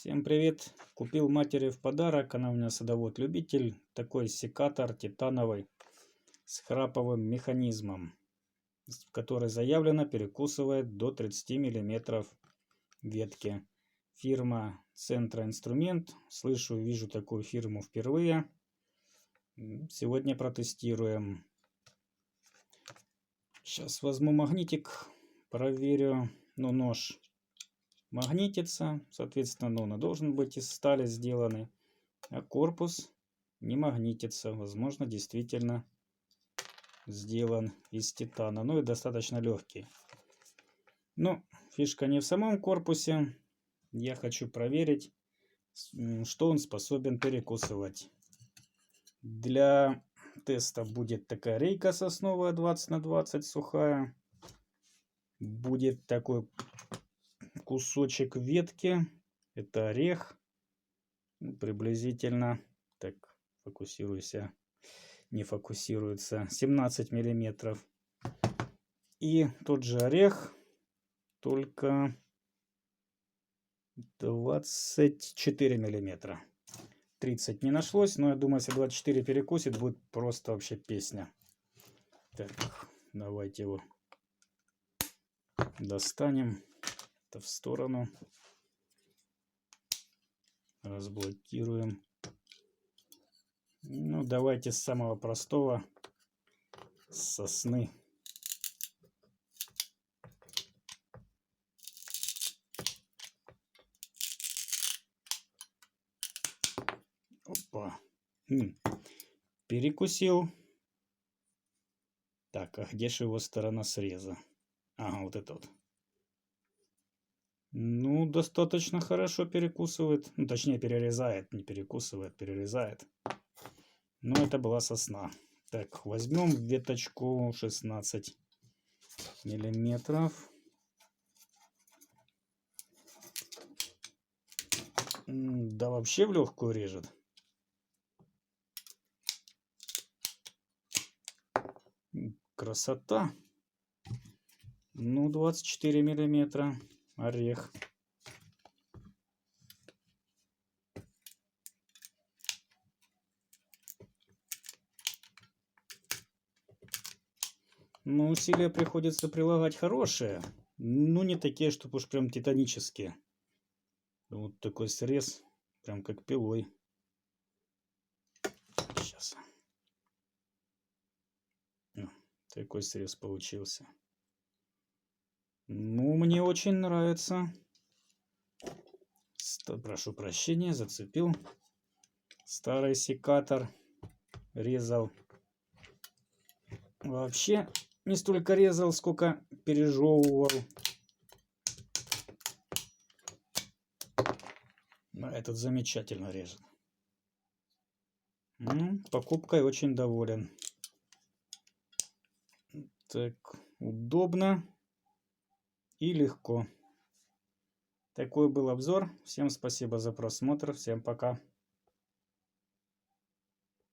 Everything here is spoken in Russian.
Всем привет! Купил матери в подарок, она у меня садовод-любитель, такой секатор титановый с храповым механизмом, в который заявлено перекусывает до 30 мм ветки. Фирма Центра Инструмент. Слышу и вижу такую фирму впервые. Сегодня протестируем. Сейчас возьму магнитик, проверю. Нож магнитится, соответственно, он должен быть из стали сделанный, а корпус не магнитится. Возможно, действительно сделан из титана, и достаточно легкий. Но фишка не в самом корпусе. Я хочу проверить, что он способен перекусывать. Для теста будет такая рейка сосновая 20 на 20 сухая. Будет такой кусочек ветки, это орех, приблизительно, так, фокусируйся, не фокусируется, 17 миллиметров. И тот же орех, только 24 миллиметра. 30 не нашлось, но я думаю, если 24 перекусит, будет просто вообще песня. Так, давайте его достанем в сторону, разблокируем. Давайте с самого простого, с сосны. Опа. Перекусил. Так, а где же его сторона среза? Ага, вот это вот. Достаточно хорошо перекусывает. Точнее, перерезает. Не перекусывает, перерезает. Но это была сосна. Так, возьмем веточку 16 миллиметров. Да вообще в легкую режет. Красота. 24 миллиметра орех. Усилия приходится прилагать хорошие, но не такие, чтобы уж прям титанические. Вот такой срез, прям как пилой. Сейчас. Такой срез получился. Мне очень нравится. Прошу прощения, зацепил. Старый секатор резал. Вообще не столько резал, сколько пережевывал. Этот замечательно режет. Покупкой очень доволен. Так, удобно и легко. Такой был обзор. Всем спасибо за просмотр. Всем пока.